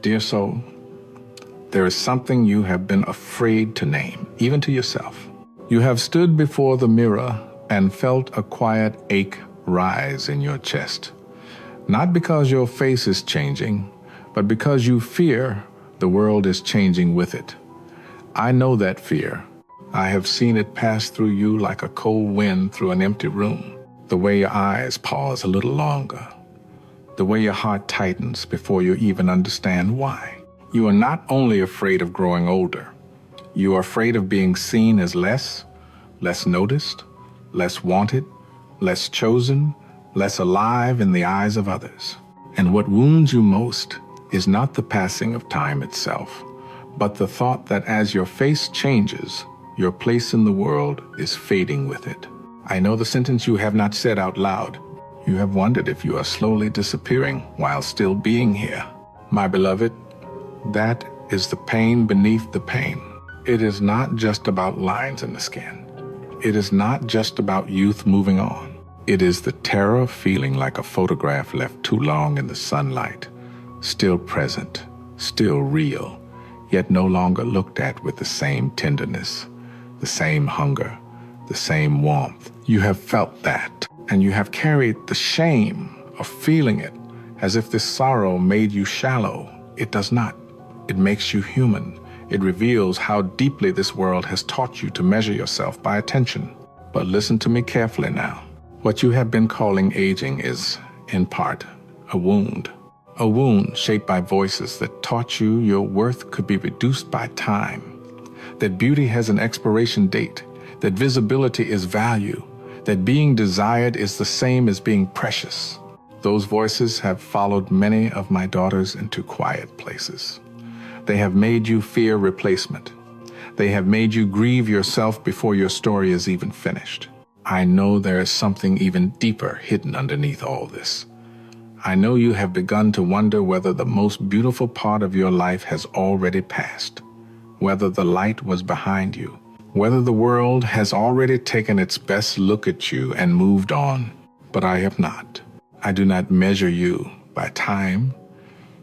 Dear soul, there is something you have been afraid to name, even to yourself. You have stood before the mirror and felt a quiet ache rise in your chest. Not because your face is changing, but because you fear the world is changing with it. I know that fear. I have seen it pass through you like a cold wind through an empty room. The way your eyes pause a little longer. The way your heart tightens before you even understand why. You are not only afraid of growing older, you are afraid of being seen as less noticed, less wanted, less chosen, less alive in the eyes of others. And what wounds you most is not the passing of time itself, but the thought that as your face changes, your place in the world is fading with it. I know the sentence you have not said out loud. You have wondered if you are slowly disappearing while still being here. My beloved, that is the pain beneath the pain. It is not just about lines in the skin. It is not just about youth moving on. It is the terror of feeling like a photograph left too long in the sunlight, still present, still real, yet no longer looked at with the same tenderness, the same hunger, the same warmth. You have felt that, and you have carried the shame of feeling it as if this sorrow made you shallow. It does not. It makes you human. It reveals how deeply this world has taught you to measure yourself by attention. But listen to me carefully now. What you have been calling aging is, in part, a wound. A wound shaped by voices that taught you your worth could be reduced by time, that beauty has an expiration date, that visibility is value, that being desired is the same as being precious. Those voices have followed many of my daughters into quiet places. They have made you fear replacement. They have made you grieve yourself before your story is even finished. I know there is something even deeper hidden underneath all this. I know you have begun to wonder whether the most beautiful part of your life has already passed, whether the light was behind you, whether the world has already taken its best look at you and moved on. But I have not. I do not measure you by time.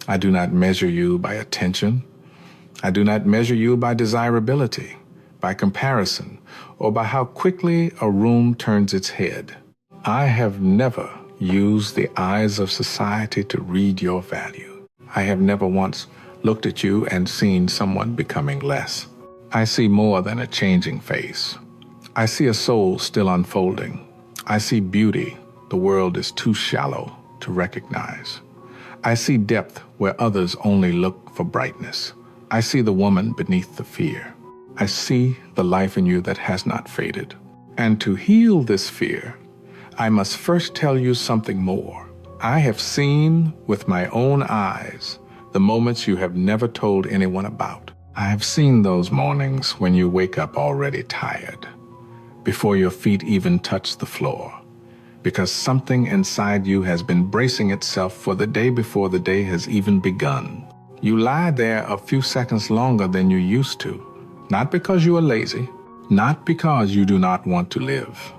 I do not measure you by attention. I do not measure you by desirability, by comparison, or by how quickly a room turns its head. I have never used the eyes of society to read your value. I have never once looked at you and seen someone becoming less. I see more than a changing face. I see a soul still unfolding. I see beauty the world is too shallow to recognize. I see depth where others only look for brightness. I see the woman beneath the fear. I see the life in you that has not faded. And to heal this fear, I must first tell you something more. I have seen with my own eyes the moments you have never told anyone about. I have seen those mornings when you wake up already tired, before your feet even touch the floor, because something inside you has been bracing itself for the day before the day has even begun. You lie there a few seconds longer than you used to, not because you are lazy, not because you do not want to live,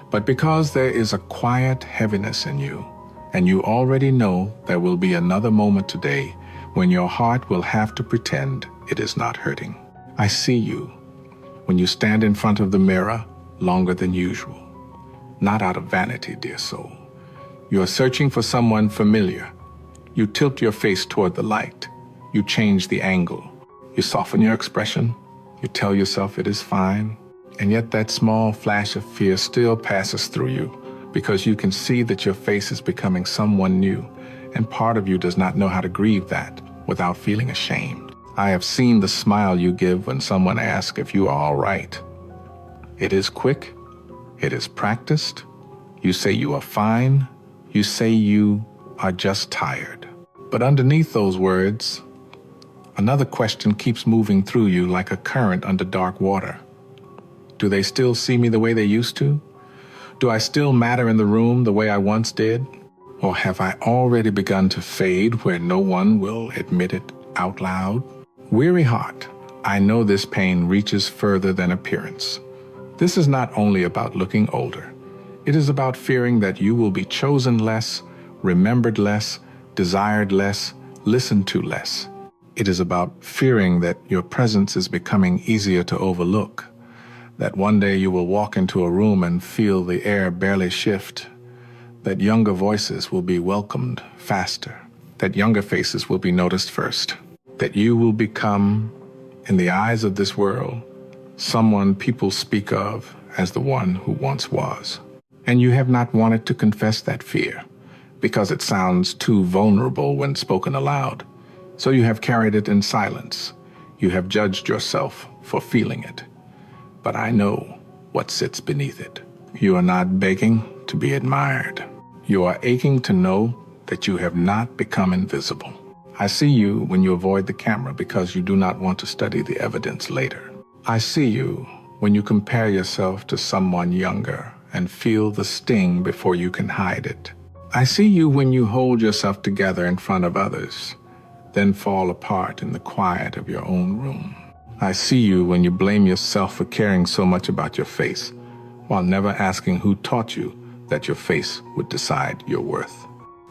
but because there is a quiet heaviness in you, and you already know there will be another moment today when your heart will have to pretend it is not hurting. I see you when you stand in front of the mirror longer than usual. Not out of vanity, dear soul. You are searching for someone familiar. You tilt your face toward the light. You change the angle. You soften your expression. You tell yourself it is fine. And yet that small flash of fear still passes through you because you can see that your face is becoming someone new, and part of you does not know how to grieve that without feeling ashamed. I have seen the smile you give when someone asks if you are all right. It is quick. It is practiced. You say you are fine. You say you are just tired. But underneath those words, another question keeps moving through you like a current under dark water. Do they still see me the way they used to? Do I still matter in the room the way I once did? Or have I already begun to fade where no one will admit it out loud? Weary heart, I know this pain reaches further than appearance. This is not only about looking older. It is about fearing that you will be chosen less, remembered less, desired less, listen to less. It is about fearing that your presence is becoming easier to overlook, that one day you will walk into a room and feel the air barely shift, that younger voices will be welcomed faster, that younger faces will be noticed first, that you will become, in the eyes of this world, someone people speak of as the one who once was. And you have not wanted to confess that fear because it sounds too vulnerable when spoken aloud. So you have carried it in silence. You have judged yourself for feeling it. But I know what sits beneath it. You are not begging to be admired. You are aching to know that you have not become invisible. I see you when you avoid the camera because you do not want to study the evidence later. I see you when you compare yourself to someone younger and feel the sting before you can hide it. I see you when you hold yourself together in front of others, then fall apart in the quiet of your own room. I see you when you blame yourself for caring so much about your face, while never asking who taught you that your face would decide your worth.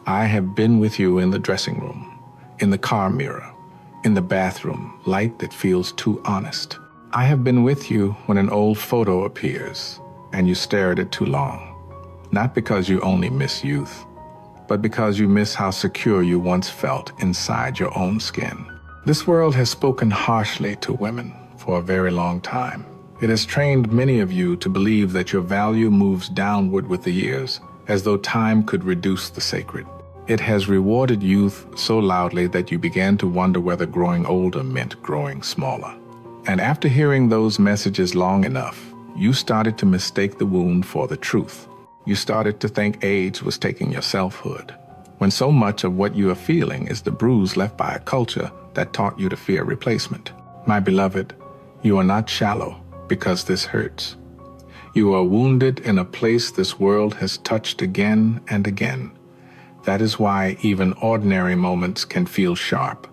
I have been with you in the dressing room, in the car mirror, in the bathroom, light that feels too honest. I have been with you when an old photo appears and you stare at it too long, not because you only miss youth, but because you miss how secure you once felt inside your own skin. This world has spoken harshly to women for a very long time. It has trained many of you to believe that your value moves downward with the years, as though time could reduce the sacred. It has rewarded youth so loudly that you began to wonder whether growing older meant growing smaller. And after hearing those messages long enough, you started to mistake the wound for the truth. You started to think age was taking your selfhood, when so much of what you are feeling is the bruise left by a culture that taught you to fear replacement. My beloved, you are not shallow because this hurts. You are wounded in a place this world has touched again and again. That is why even ordinary moments can feel sharp.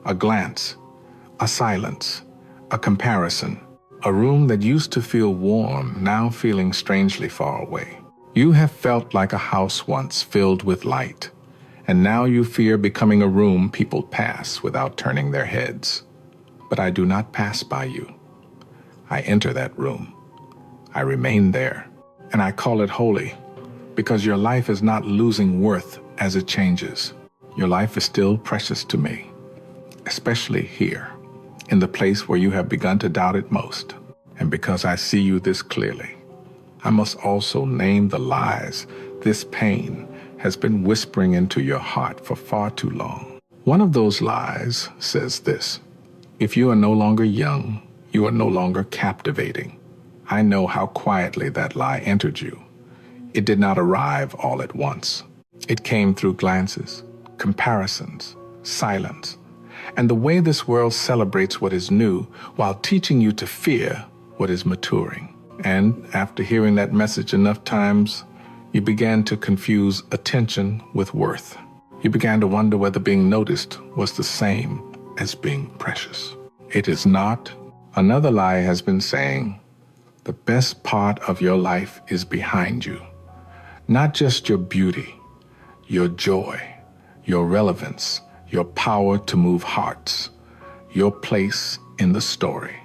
A glance, a silence, a comparison, a room that used to feel warm, now feeling strangely far away. You have felt like a house once filled with light, and now you fear becoming a room people pass without turning their heads. But I do not pass by you. I enter that room. I remain there, and I call it holy, because your life is not losing worth as it changes. Your life is still precious to me, especially here, in the place where you have begun to doubt it most. And because I see you this clearly, I must also name the lies this pain has been whispering into your heart for far too long. One of those lies says this: if you are no longer young, you are no longer captivating. I know how quietly that lie entered you. It did not arrive all at once. It came through glances, comparisons, silence, and the way this world celebrates what is new while teaching you to fear what is maturing. And after hearing that message enough times, you began to confuse attention with worth. You began to wonder whether being noticed was the same as being precious. It is not. Another lie has been saying, the best part of your life is behind you. Not just your beauty, your joy, your relevance, your power to move hearts, your place in the story.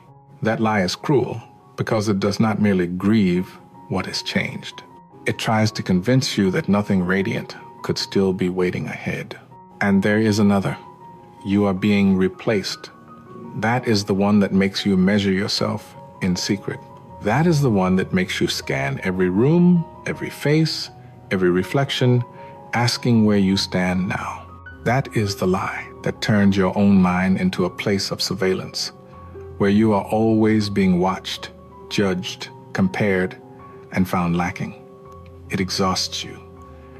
That lie is cruel because it does not merely grieve what has changed. It tries to convince you that nothing radiant could still be waiting ahead. And there is another. You are being replaced. That is the one that makes you measure yourself in secret. That is the one that makes you scan every room, every face, every reflection, asking where you stand now. That is the lie that turns your own mind into a place of surveillance, where you are always being watched, judged, compared, and found lacking. It exhausts you.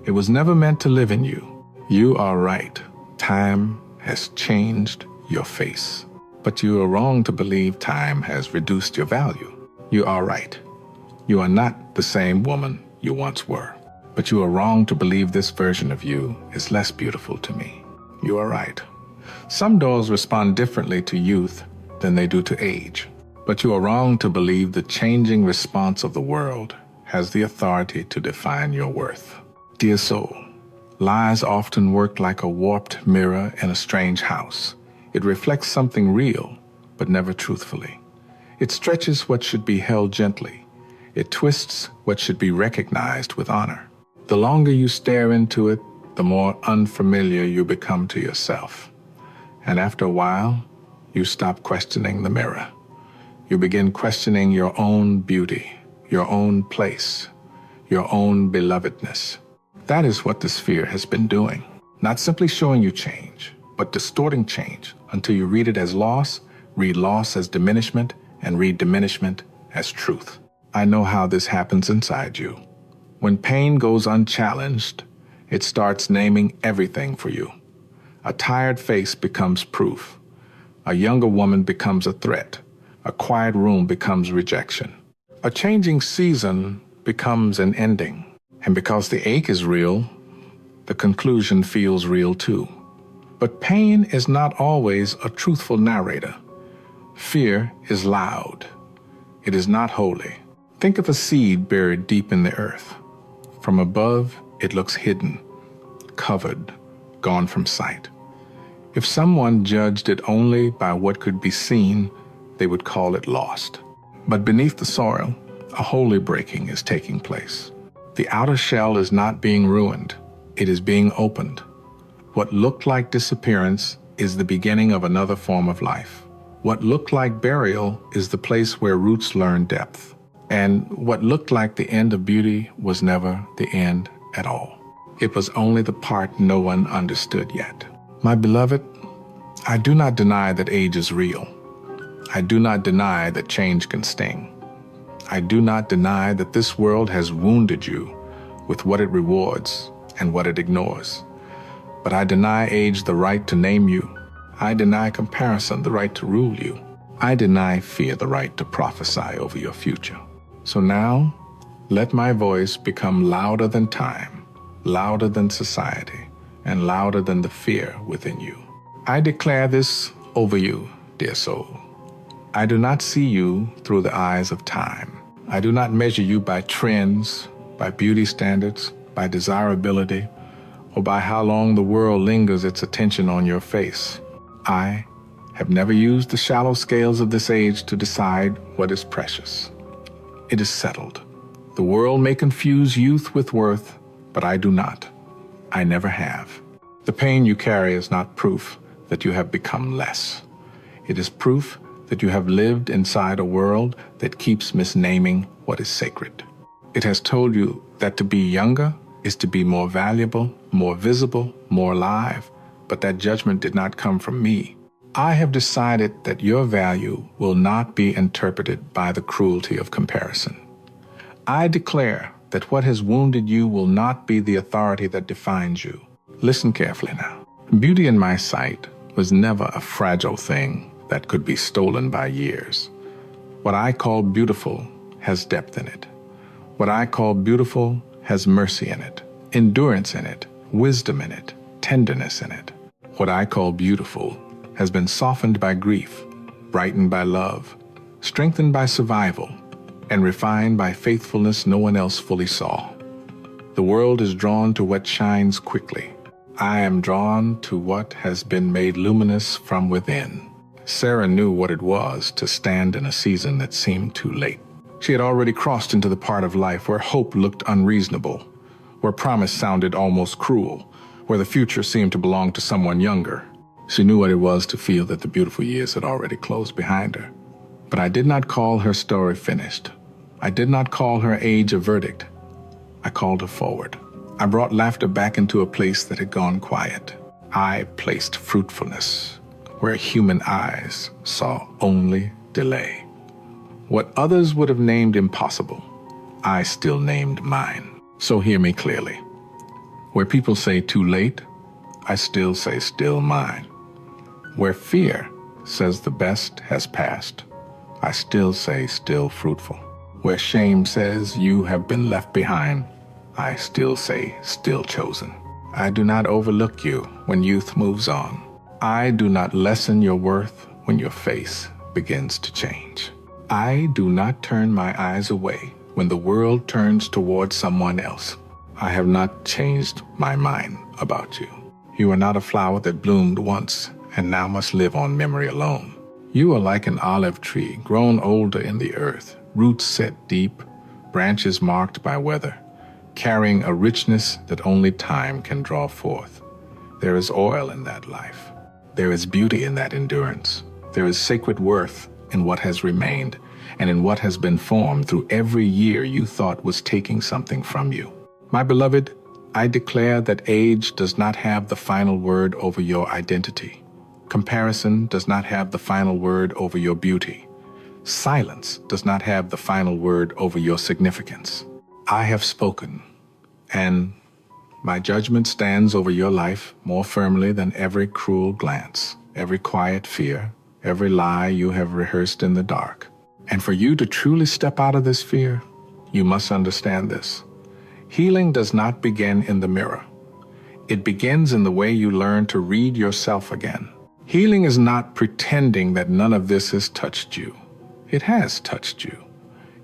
It was never meant to live in you. You are right. Time has changed your face. But you are wrong to believe time has reduced your value. You are right. You are not the same woman you once were. But you are wrong to believe this version of you is less beautiful to me. You are right. Some doors respond differently to youth than they do to age. But you are wrong to believe the changing response of the world has the authority to define your worth. Dear soul, Lies often work like a warped mirror in a strange house. It reflects something real, but never truthfully. It stretches what should be held gently. It twists what should be recognized with honor. The longer you stare into it, the more unfamiliar you become to yourself. And after a while, you stop questioning the mirror. You begin questioning your own beauty, your own place, your own belovedness. That is what this fear has been doing. Not simply showing you change, but distorting change until you read it as loss, read loss as diminishment, and read diminishment as truth. I know how this happens inside you. When pain goes unchallenged, it starts naming everything for you. A tired face becomes proof. A younger woman becomes a threat. A quiet room becomes rejection. A changing season becomes an ending. And because the ache is real, the conclusion feels real too. But pain is not always a truthful narrator. Fear is loud. It is not holy. Think of a seed buried deep in the earth. From above, it looks hidden, covered, gone from sight. If someone judged it only by what could be seen, they would call it lost. But beneath the soil, a holy breaking is taking place. The outer shell is not being ruined. It is being opened. What looked like disappearance is the beginning of another form of life. What looked like burial is the place where roots learn depth. And what looked like the end of beauty was never the end at all. It was only the part no one understood yet. My beloved, I do not deny that age is real. I do not deny that change can sting. I do not deny that this world has wounded you with what it rewards and what it ignores. But I deny age the right to name you. I deny comparison the right to rule you. I deny fear the right to prophesy over your future. So now, let my voice become louder than time, louder than society, and louder than the fear within you. I declare this over you, dear soul. I do not see you through the eyes of time. I do not measure you by trends, by beauty standards, by desirability, or by how long the world lingers its attention on your face. I have never used the shallow scales of this age to decide what is precious. It is settled. The world may confuse youth with worth, but I do not. I never have. The pain you carry is not proof that you have become less. It is proof that you have lived inside a world that keeps misnaming what is sacred. It has told you that to be younger is to be more valuable, more visible, more alive, but that judgment did not come from me. I have decided that your value will not be interpreted by the cruelty of comparison. I declare that what has wounded you will not be the authority that defines you. Listen carefully now. Beauty in my sight was never a fragile thing that could be stolen by years. What I call beautiful has depth in it. What I call beautiful has mercy in it, endurance in it, wisdom in it, tenderness in it. What I call beautiful has been softened by grief, brightened by love, strengthened by survival, and refined by faithfulness no one else fully saw. The world is drawn to what shines quickly. I am drawn to what has been made luminous from within. Sarah knew what it was to stand in a season that seemed too late. She had already crossed into the part of life where hope looked unreasonable, where promise sounded almost cruel, where the future seemed to belong to someone younger. She knew what it was to feel that the beautiful years had already closed behind her. But I did not call her story finished. I did not call her age a verdict. I called her forward. I brought laughter back into a place that had gone quiet. I placed fruitfulness where human eyes saw only delay. What others would have named impossible, I still named mine. So hear me clearly. Where people say too late, I still say still mine. Where fear says the best has passed, I still say still fruitful. Where shame says you have been left behind, I still say still chosen. I do not overlook you when youth moves on. I do not lessen your worth when your face begins to change. I do not turn my eyes away when the world turns towards someone else. I have not changed my mind about you. You are not a flower that bloomed once and now must live on memory alone. You are like an olive tree grown older in the earth, roots set deep, branches marked by weather, carrying a richness that only time can draw forth. There is oil in that life. There is beauty in that endurance. There is sacred worth in what has remained and in what has been formed through every year you thought was taking something from you. My beloved, I declare that age does not have the final word over your identity. Comparison does not have the final word over your beauty. Silence does not have the final word over your significance. I have spoken, and my judgment stands over your life more firmly than every cruel glance, every quiet fear, every lie you have rehearsed in the dark. And for you to truly step out of this fear, you must understand this. Healing does not begin in the mirror. It begins in the way you learn to read yourself again. Healing is not pretending that none of this has touched you. It has touched you.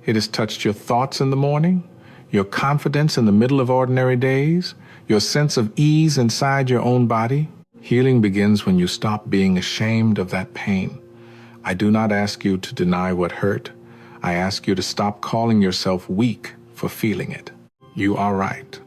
It has touched your thoughts in the morning, your confidence in the middle of ordinary days, your sense of ease inside your own body. Healing begins when you stop being ashamed of that pain. I do not ask you to deny what hurt. I ask you to stop calling yourself weak for feeling it. You are right.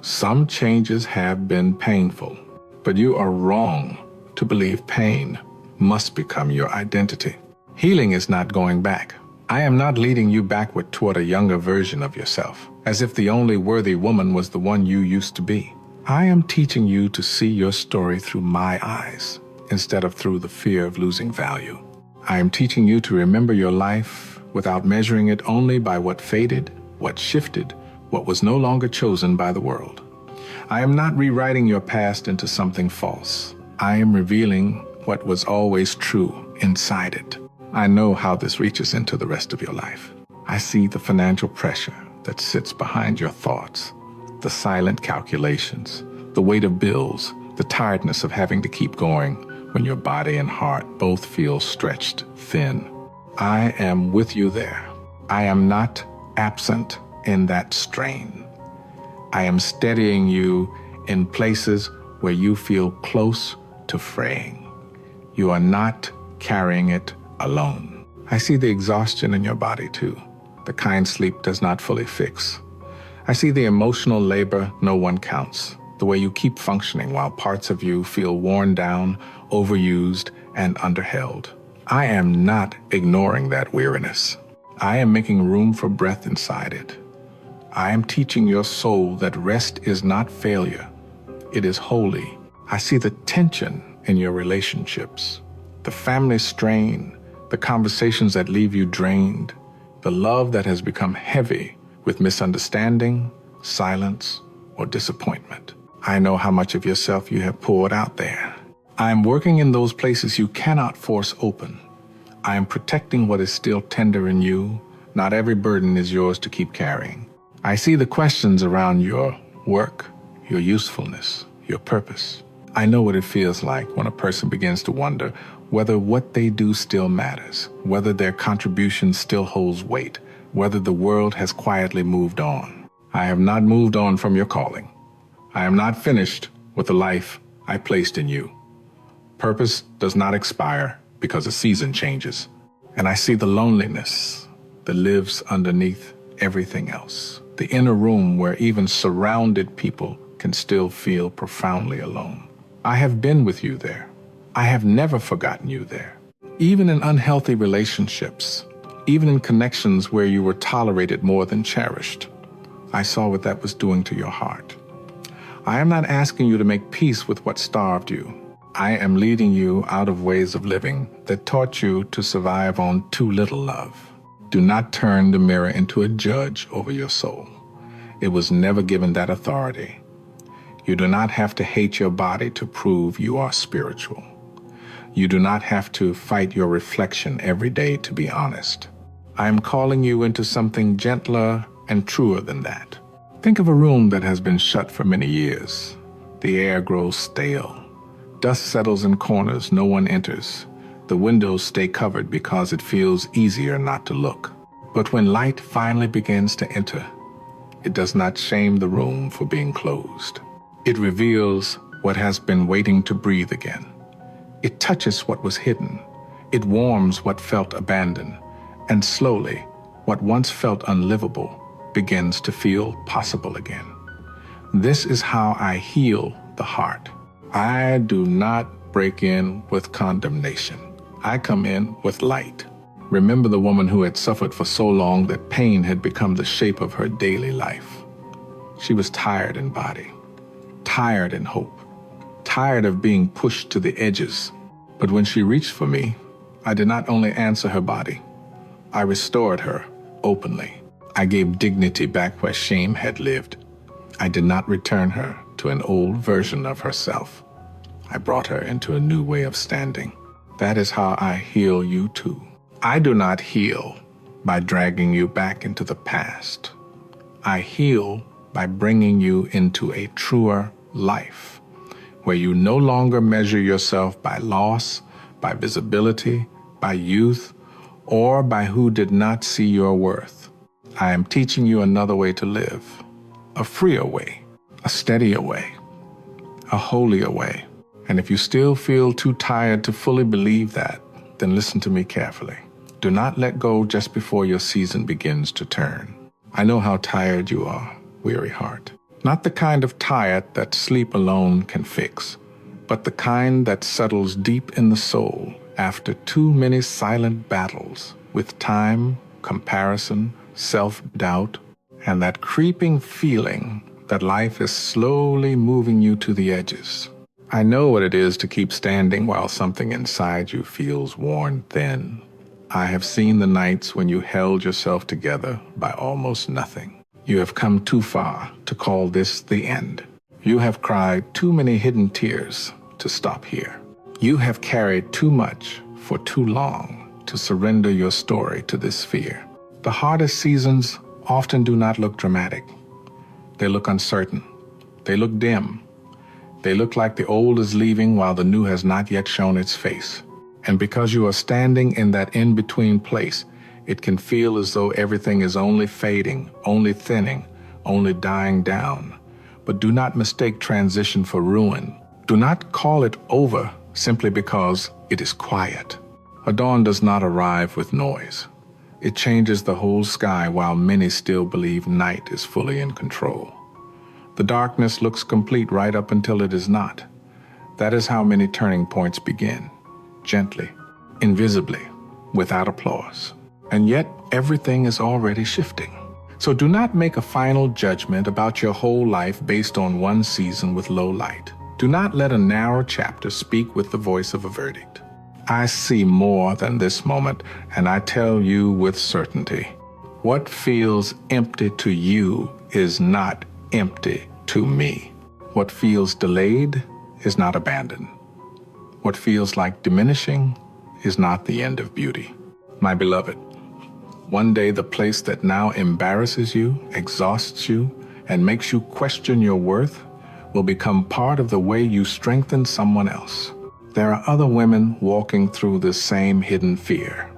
Some changes have been painful, but you are wrong to believe pain must become your identity. Healing is not going back. I am not leading you backward toward a younger version of yourself, as if the only worthy woman was the one you used to be. I am teaching you to see your story through my eyes, instead of through the fear of losing value. I am teaching you to remember your life without measuring it only by what faded, what shifted, what was no longer chosen by the world. I am not rewriting your past into something false. I am revealing what was always true inside it. I know how this reaches into the rest of your life. I see the financial pressure that sits behind your thoughts, the silent calculations, the weight of bills, the tiredness of having to keep going when your body and heart both feel stretched thin. I am with you there. I am not absent in that strain. I am steadying you in places where you feel close to fraying. You are not carrying it alone. I see the exhaustion in your body too, the kind sleep does not fully fix. I see the emotional labor no one counts, the way you keep functioning while parts of you feel worn down, overused, and underheld. I am not ignoring that weariness. I am making room for breath inside it. I am teaching your soul that rest is not failure. It is holy. I see the tension in your relationships, the family strain, the conversations that leave you drained, the love that has become heavy with misunderstanding, silence, or disappointment. I know how much of yourself you have poured out there. I am working in those places you cannot force open. I am protecting what is still tender in you. Not every burden is yours to keep carrying. I see the questions around your work, your usefulness, your purpose. I know what it feels like when a person begins to wonder whether what they do still matters, whether their contribution still holds weight, whether the world has quietly moved on. I have not moved on from your calling. I am not finished with the life I placed in you. Purpose does not expire because a season changes. And I see the loneliness that lives underneath everything else, the inner room where even surrounded people can still feel profoundly alone. I have been with you there. I have never forgotten you there. Even in unhealthy relationships, even in connections where you were tolerated more than cherished, I saw what that was doing to your heart. I am not asking you to make peace with what starved you. I am leading you out of ways of living that taught you to survive on too little love. Do not turn the mirror into a judge over your soul. It was never given that authority. You do not have to hate your body to prove you are spiritual. You do not have to fight your reflection every day to be honest. I am calling you into something gentler and truer than that. Think of a room that has been shut for many years. The air grows stale. Dust settles in corners no one enters. The windows stay covered because it feels easier not to look. But when light finally begins to enter, It does not shame the room for being closed. It reveals what has been waiting to breathe again. It touches what was hidden. It warms what felt abandoned. And slowly, what once felt unlivable begins to feel possible again. This is how I heal the heart. I do not break in with condemnation. I come in with light. Remember the woman who had suffered for so long that pain had become the shape of her daily life. She was tired in body, tired in hope, tired of being pushed to the edges. But when she reached for me, I did not only answer her body, I restored her openly. I gave dignity back where shame had lived. I did not return her to an old version of herself. I brought her into a new way of standing. That is how I heal you too. I do not heal by dragging you back into the past. I heal by bringing you into a truer life, where you no longer measure yourself by loss, by visibility, by youth, or by who did not see your worth. I am teaching you another way to live, a freer way, a steadier way, a holier way. And if you still feel too tired to fully believe that, then listen to me carefully. Do not let go just before your season begins to turn. I know how tired you are, weary heart. Not the kind of tired that sleep alone can fix, but the kind that settles deep in the soul after too many silent battles with time, comparison, self-doubt, and that creeping feeling that life is slowly moving you to the edges. I know what it is to keep standing while something inside you feels worn thin. I have seen the nights when you held yourself together by almost nothing. You have come too far to call this the end. You have cried too many hidden tears to stop here. You have carried too much for too long to surrender your story to this fear. The hardest seasons often do not look dramatic. They look uncertain. They look dim. They look like the old is leaving while the new has not yet shown its face. And because you are standing in that in-between place, it can feel as though everything is only fading, only thinning, only dying down. But do not mistake transition for ruin. Do not call it over simply because it is quiet. A dawn does not arrive with noise. It changes the whole sky while many still believe night is fully in control. The darkness looks complete right up until it is not. That is how many turning points begin. Gently, invisibly, without applause. And yet, everything is already shifting. So do not make a final judgment about your whole life based on one season with low light. Do not let a narrow chapter speak with the voice of a verdict. I see more than this moment, and I tell you with certainty, what feels empty to you is not empty to me. What feels delayed is not abandoned. What feels like diminishing is not the end of beauty. My beloved, one day the place that now embarrasses you, exhausts you, and makes you question your worth will become part of the way you strengthen someone else. There are other women walking through this same hidden fear,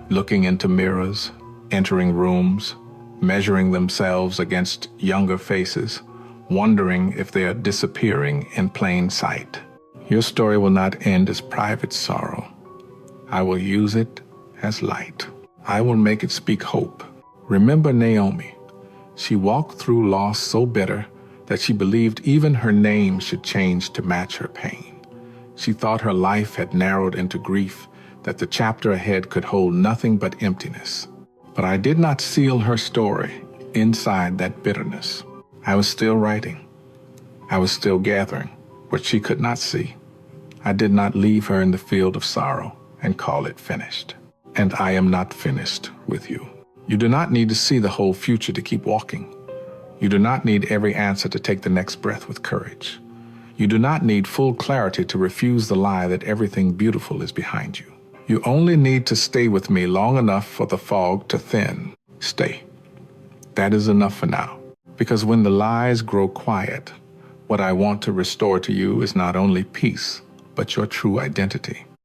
looking into mirrors, entering rooms, measuring themselves against younger faces, wondering if they are disappearing in plain sight. Your story will not end as private sorrow. I will use it as light. I will make it speak hope. Remember Naomi. She walked through loss so bitter that she believed even her name should change to match her pain. She thought her life had narrowed into grief, that the chapter ahead could hold nothing but emptiness. But I did not seal her story inside that bitterness. I was still writing. I was still gathering what she could not see. I did not leave her in the field of sorrow and call it finished. And I am not finished with you. You do not need to see the whole future to keep walking. You do not need every answer to take the next breath with courage. You do not need full clarity to refuse the lie that everything beautiful is behind you. You only need to stay with me long enough for the fog to thin. Stay. That is enough for now. Because when the lies grow quiet, what I want to restore to you is not only peace, but your true identity.